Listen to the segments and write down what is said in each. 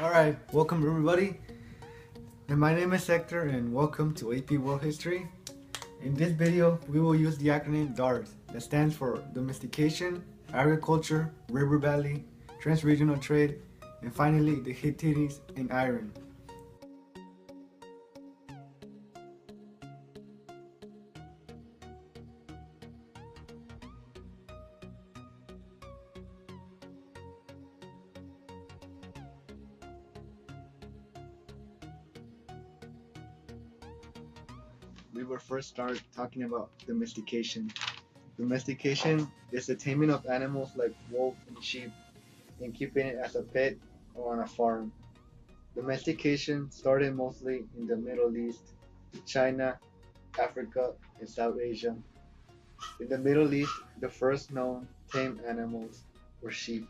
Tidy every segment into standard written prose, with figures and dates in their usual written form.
Alright, welcome everybody. And my name is Hector and welcome to AP World History. In this video, we will use the acronym DART that stands for Domestication, Agriculture, River Valley, Transregional Trade, and finally the Hittites and Iron. We will first start talking about domestication. Domestication is the taming of animals like wolf and sheep and keeping it as a pet or on a farm. Domestication started mostly in the Middle East, China, Africa, and South Asia. In the Middle East, the first known tame animals were sheep.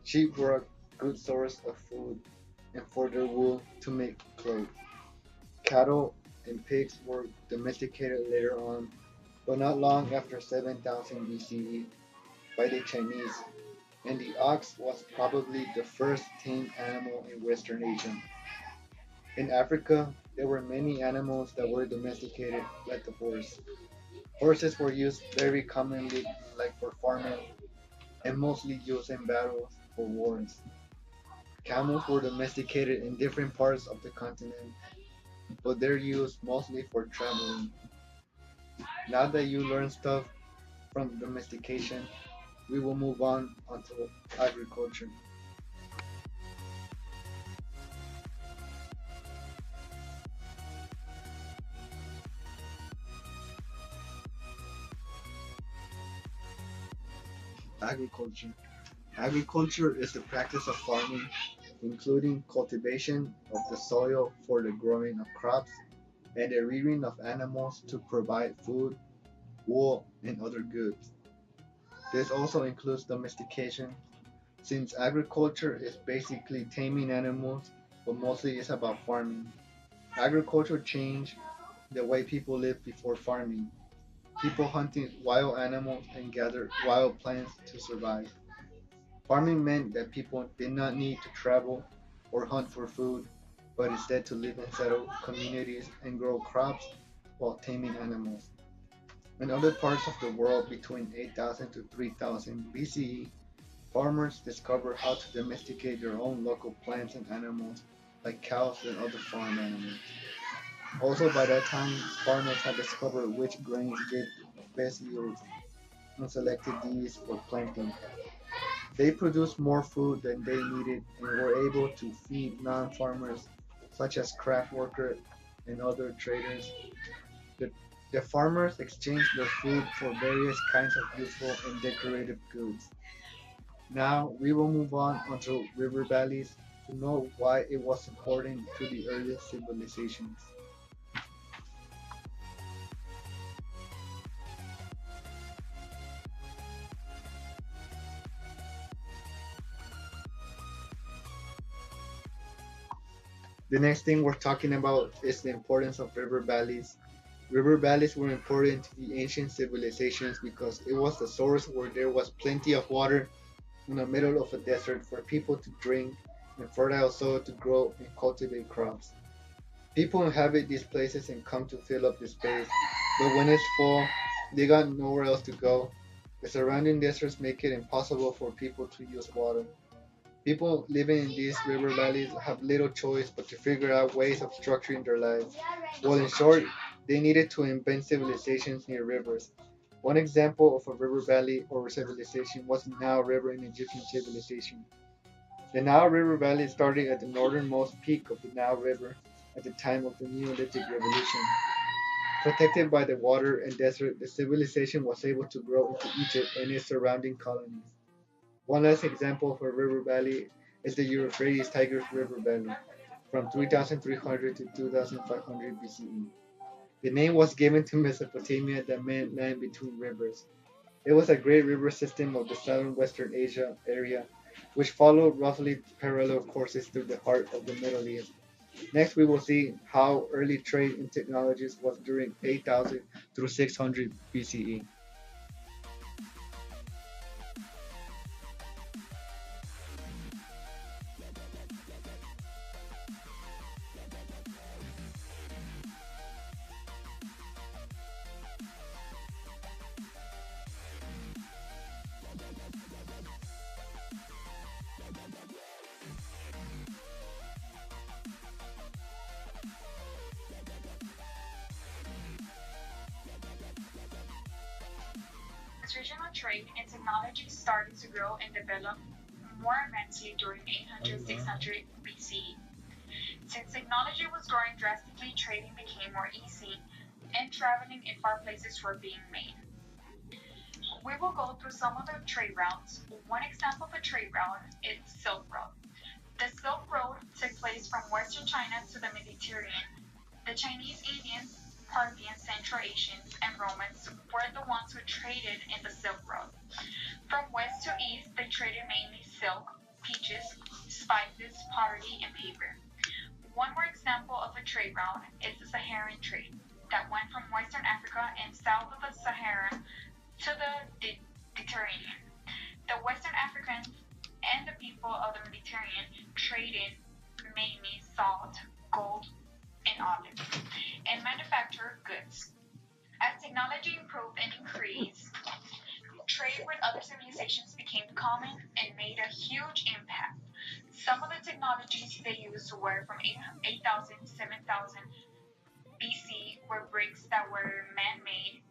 Sheep were a good source of food and for their wool to make clothes. Cattle and pigs were domesticated later on, but not long after 7000 BCE by the Chinese, and the ox was probably the first tame animal in Western Asia. In Africa, there were many animals that were domesticated, like the horse. Horses were used very commonly, like for farming, and mostly used in battles or wars. Camels were domesticated in different parts of the continent, but they're used mostly for traveling. Now that you learn stuff from domestication, we will move on onto agriculture. Agriculture. Agriculture is the practice of farming, including cultivation of the soil for the growing of crops and the rearing of animals to provide food, wool, and other goods. This also includes domestication, since agriculture is basically taming animals, but mostly it's about farming. Agriculture changed the way people lived before farming. People hunted wild animals and gathered wild plants to survive. Farming meant that people did not need to travel or hunt for food, but instead to live in settled communities and grow crops while taming animals. In other parts of the world between 8000 to 3000 BCE, farmers discovered how to domesticate their own local plants and animals, like cows and other farm animals. Also, by that time, farmers had discovered which grains gave best yields and selected these for planting. They produced more food than they needed and were able to feed non-farmers such as craft workers and other traders. The, the farmers exchanged their food for various kinds of useful and decorative goods. Now we will move on onto river valleys to know why it was important to the earliest civilizations. The next thing we're talking about is the importance of river valleys. River valleys were important to the ancient civilizations because it was the source where there was plenty of water in the middle of a desert for people to drink and fertile soil to grow and cultivate crops. People inhabit these places and come to fill up the space, but when it's full, they got nowhere else to go. The surrounding deserts make it impossible for people to use water. People living in these river valleys have little choice but to figure out ways of structuring their lives. Well, in short, they needed to invent civilizations near rivers. One example of a river valley or civilization was the Nile River in Egyptian civilization. The Nile River Valley started at the northernmost peak of the Nile River at the time of the Neolithic Revolution. Protected by the water and desert, the civilization was able to grow into Egypt and its surrounding colonies. One last example of a river valley is the Euphrates Tigris River Valley from 3300 to 2500 BCE. The name was given to Mesopotamia that meant land between rivers. It was a great river system of the southern Western Asia area, which followed roughly parallel courses through the heart of the Middle East. Next, we will see how early trade and technologies was during 8000 through 600 BCE. Regional trade and technology started to grow and develop more immensely during 800 600 BC. Since technology was growing drastically, trading became more easy and traveling in far places were being made. We will go through some of the trade routes. One example of a trade route is Silk Road. The Silk Road took place from western China to the Mediterranean. The Chinese, Indians, Parthians, Central Asians, and Romans were the ones who traded in the Silk Road. From west to east, they traded mainly silk, peaches, spices, pottery, and paper. One more example of a trade route is the Saharan trade that went from western Africa and south of the Sahara to the Mediterranean. The Western Africans and the people of the Mediterranean traded mainly salt, gold, and olives, and manufactured goods. As technology improved and increased, trade with other civilizations became common and made a huge impact. Some of the technologies they used were from 8,000 to 7,000 BC were bricks that were man-made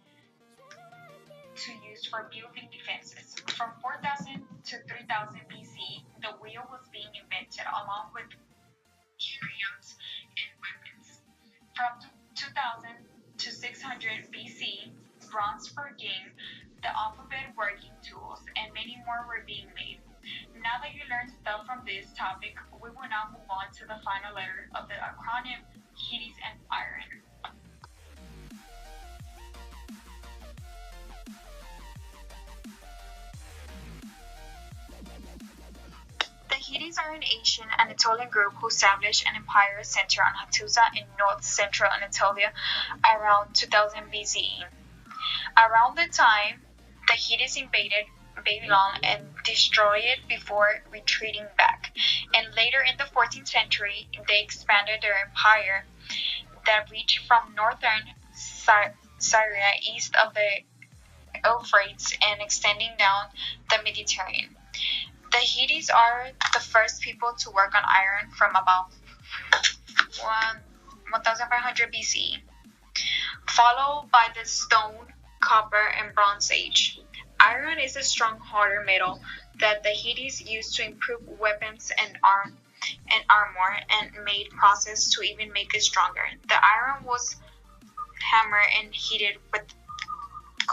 to use for building defenses. From 4,000 to 3,000 BC, the wheel was being invented along with chariots and weapons. From 2000 to 600 BC, bronze for game, the alphabet working tools, and many more were being made. Now that you learned stuff from this topic, we will now move on to the final letter of the acronym Hades and Iron. The Hittites are an ancient Anatolian group who established an empire centered on Hattusa in north-central Anatolia around 2000 BCE. Around the time, the Hittites invaded Babylon and destroyed it before retreating back. And later in the 14th century, they expanded their empire that reached from northern Syria east of the Euphrates and extending down the Mediterranean. The Hittites are the first people to work on iron from about 1500 BCE, followed by the Stone, Copper, and Bronze Age. Iron is a strong, harder metal that the Hittites used to improve weapons and armor and made process to even make it stronger. The iron was hammered and heated with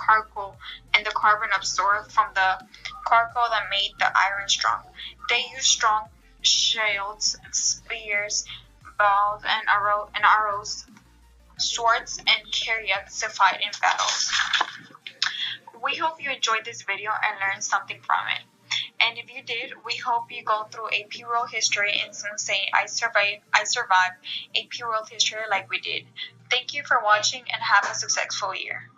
charcoal, and the carbon absorbed from the charcoal that made the iron strong. They used strong shields, spears, bows, and arrows, swords, and chariots to fight in battles. We hope you enjoyed this video and learned something from it. And if you did, we hope you go through AP World History and soon say, I survived AP World History like we did. Thank you for watching and have a successful year.